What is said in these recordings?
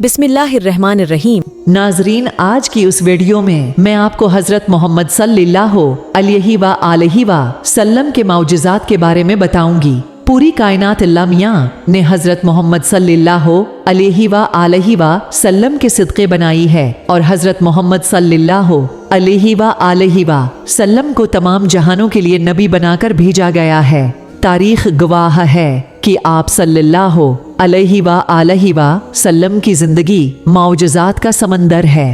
बिस्मिल्लाहिर्रहमानिर्रहीम। नाजरीन, आज की उस वीडियो में मैं आपको हजरत मोहम्मद सल्लल्लाहु अलैहि व आलिहि व सल्लम के मौजज़ात के बारे में बताऊंगी। पूरी कायनात अल्लाह मियां ने हजरत मोहम्मद सल्लल्लाहु अलैहि व आलिहि व सल्लम के सिदक़े बनाई है और हजरत मोहम्मद सल्लल्लाहु अलैहि व आलिहि व सल्लम को तमाम जहानों के लिए नबी बनाकर भेजा गया है। तारीख गवाह है कि आप सल्लल्लाहु अलैहि व आलिहि व सल्लम की जिंदगी मौजज़ात का समंदर है।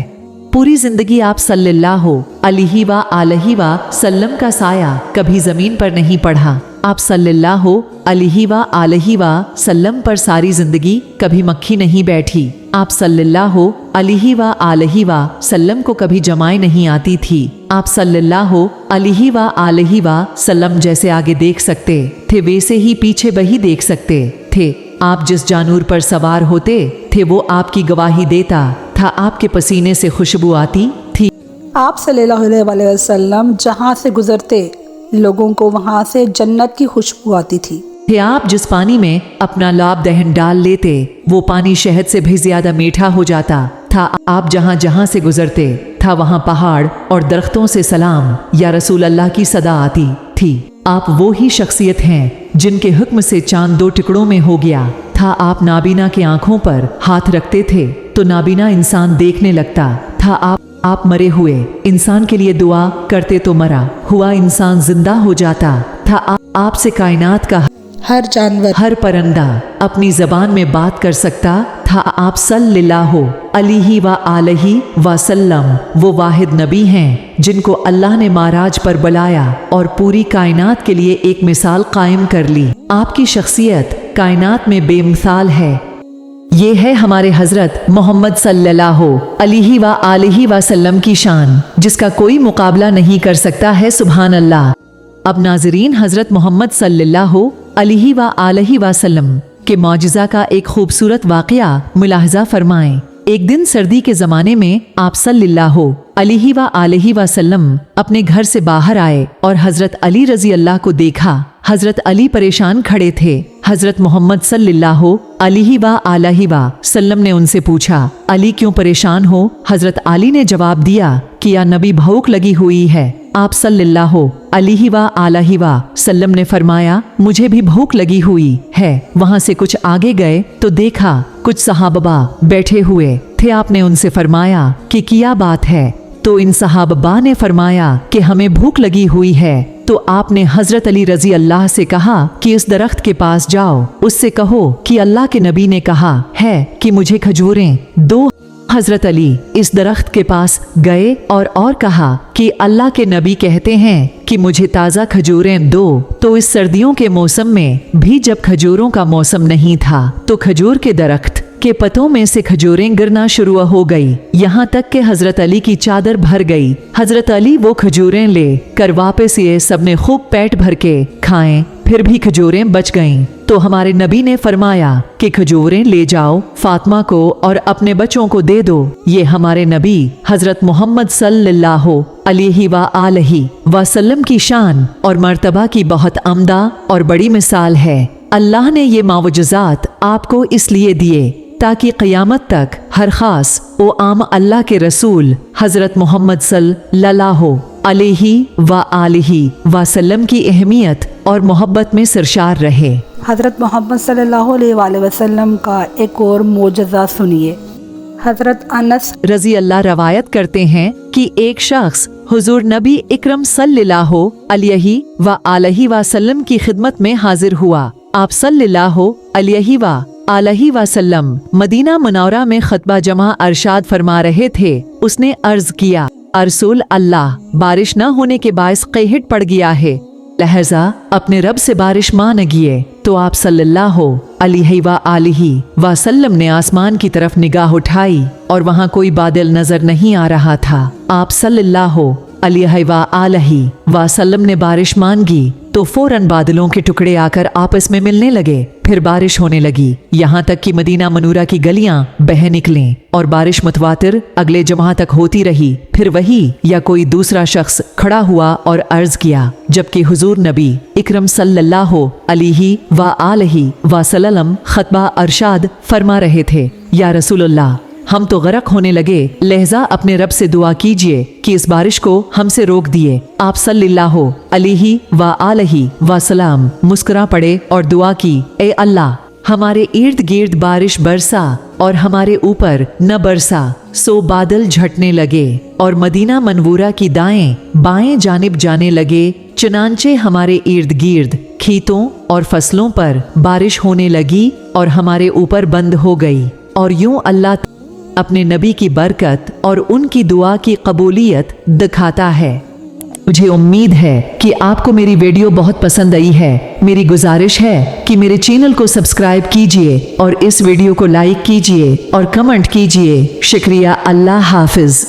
पूरी जिंदगी आप सल्लल्लाहु अलैहि व आलिहि व सल्लम का साया कभी जमीन पर नहीं पड़ा। आप सल्लल्लाहु अलैहि व आलिहि व सल्लम पर सारी जिंदगी कभी मक्खी नहीं बैठी। आप सल्लल्लाहु अलैहि व आलिहि व सल्लम को कभी जमाई नहीं आती थी। आप सल्लल्लाहु अलैहि व आलिहि व सल्लम जैसे आगे देख सकते थे वैसे ही पीछे वही देख सकते थे। आप जिस जानूर पर सवार होते थे वो आपकी गवाही देता था। आपके पसीने से खुशबू आती थी। आप सल्लल्लाहु अलैहि वसल्लम जहाँ से गुजरते लोगों को वहाँ से जन्नत की खुशबू आती थी। आप जिस पानी में अपना लाभ दहन डाल लेते वो पानी शहद से भी ज्यादा मीठा हो जाता था। आप जहाँ जहाँ से गुजरते था वहाँ पहाड़ और दरख्तों से सलाम या रसूल अल्लाह की सदा आती थी। आप वो ही शख्सियत हैं जिनके हुक्म से चांद दो टुकड़ों में हो गया था। आप नाबीना के आंखों पर हाथ रखते थे तो नाबीना इंसान देखने लगता था। आप मरे हुए इंसान के लिए दुआ करते तो मरा हुआ इंसान जिंदा हो जाता था। आपसे कायनात का हर जानवर, हर परिंदा अपनी जबान में बात कर सकता था। आप सल्लल्लाहु अलैहि व आलिहि व सल्लम वो वाहिद नबी हैं जिनको अल्लाह ने माराज पर बुलाया और पूरी कायनात के लिए एक मिसाल कायम कर ली। आपकी शख्सियत कायनात में बेमिसाल है। ये है हमारे हजरत मोहम्मद सल्लल्लाहु अलैहि व आलिहि व सल्लम की शान जिसका कोई मुकाबला नहीं कर सकता है। सुभान अल्लाह। अब नाजरीन, हजरत मोहम्मद सल्लल्लाहु अलैहि व आलिहि व सल्लम के मौजज़ा का एक खूबसूरत वाक़या मुलाहजा फरमाएं। एक दिन सर्दी के ज़माने में आप सल्लल्लाहु अलैहि व आलिहि व सल्लम अपने घर से बाहर आए और हजरत अली रज़ी अल्लाह को देखा। हजरत अली परेशान खड़े थे। हजरत मोहम्मद सल्लल्लाहु अलैहि व आलिहि व सल्लम ने उनसे पूछा, अली क्यों परेशान हो? हजरत अली ने जवाब दिया कि या नबी, भूख लगी हुई है। आप सल्लल्लाहु अलैहि व आलिहि व सल्लम ने फरमाया, मुझे भी भूख लगी हुई है। वहाँ से कुछ आगे गए तो देखा कुछ सहाबा बैठे हुए थे। आपने उनसे फरमाया कि क्या बात है? तो इन सहाबा ने फरमाया कि हमें भूख लगी हुई है। तो आपने हजरत अली रजी अल्लाह से कहा कि इस दरख्त के पास जाओ, उससे कहो कि अल्लाह के नबी ने कहा है कि मुझे खजूरें दो। हजरत अली इस दरख्त के पास गए और कहा कि अल्लाह के नबी कहते हैं कि मुझे ताज़ा खजूरें दो। तो इस सर्दियों के मौसम में भी जब खजूरों का मौसम नहीं था तो खजूर के दरख्त के पतों में से खजूरें गिरना शुरू हो गई, यहाँ तक कि हजरत अली की चादर भर गई। हजरत अली वो खजूरें ले कर वापस ये सबने खूब पेट भर के खाएं, फिर भी खजूरें बच गईं। तो हमारे नबी ने फरमाया कि खजूरें ले जाओ, फातिमा को और अपने बच्चों को दे दो। ये हमारे नबी हजरत मोहम्मद सल्लल्लाहु अलैहि व आलिहि व सल्लम की शान और मर्तबा की बहुत अम्दा और बड़ी मिसाल है। अल्लाह ने ये मौजज़ात आपको इसलिए दिए ताकि क़यामत तक हर खास ओ आम अल्लाह के रसूल हजरत मोहम्मद सल्लल्लाहु अलैहि व आलिहि व सल्लम की अहमियत और मोहब्बत में सरशार रहे। हजरत मोहम्मद सल्लल्लाहु अलैहि वसल्लम का एक और मौजज़ा सुनिए। हजरत अनस रजी अल्लाह रवायत करते हैं कि एक शख्स हुजूर नबी इकरम सल्लल्लाहु अलैहि व आलिहि व सल्लम की खिदमत में हाजिर हुआ। आप सल्लल्लाहु अलैहि व आलिहि व सल्लम मदीना मुनव्वरा में खतबा जमा अरशाद फरमा रहे थे। उसने अर्ज किया, रसूल अल्लाह, बारिश न होने के बायस कहत पड़ गया है, लिहाजा अपने रब से बारिश मांगिए। तो आप सल्लल्लाहु अलैहि व आलिहि व सल्लम ने आसमान की तरफ निगाह उठाई और वहाँ कोई बादल नजर नहीं आ रहा था। आप सल्लल्लाहु अलैहि व आलिहि व सल्लम ने बारिश मांगी तो तो फौरन बादलों के टुकड़े आकर आपस में मिलने लगे। फिर बारिश होने लगी, यहाँ तक कि मदीना मनूरा की गलियां बह निकलीं और बारिश मुतवातिर अगले जुमा तक होती रही। फिर वही या कोई दूसरा शख्स खड़ा हुआ और अर्ज किया, जबकि हुजूर नबी इकरम सल्लल्लाहु अलैहि व आलिहि वसल्लम खतबा अरशाद फरमा रहे थे, या रसूलुल्लाह, हम तो गरक होने लगे, लहजा अपने रब से दुआ कीजिए कि इस बारिश को हमसे रोक दिए। आप सल्लल्लाहु अलैहि व आलिहि वसल्लम मुस्कुरा पड़े और दुआ की, ए अल्लाह, हमारे इर्द गिर्द बारिश बरसा और हमारे ऊपर न बरसा। सो बादल झटने लगे और मदीना मनवूरा की दाएं बाएं जानिब जाने लगे। चुनांचे हमारे इर्द गिर्द खेतों और फसलों पर बारिश होने लगी और हमारे ऊपर बंद हो गई। और यूं अल्लाह अपने नबी की बरकत और उनकी दुआ की कबूलियत दिखाता है। मुझे उम्मीद है कि आपको मेरी वीडियो बहुत पसंद आई है। मेरी गुजारिश है कि मेरे चैनल को सब्सक्राइब कीजिए और इस वीडियो को लाइक कीजिए और कमेंट कीजिए। शुक्रिया। अल्लाह हाफिज।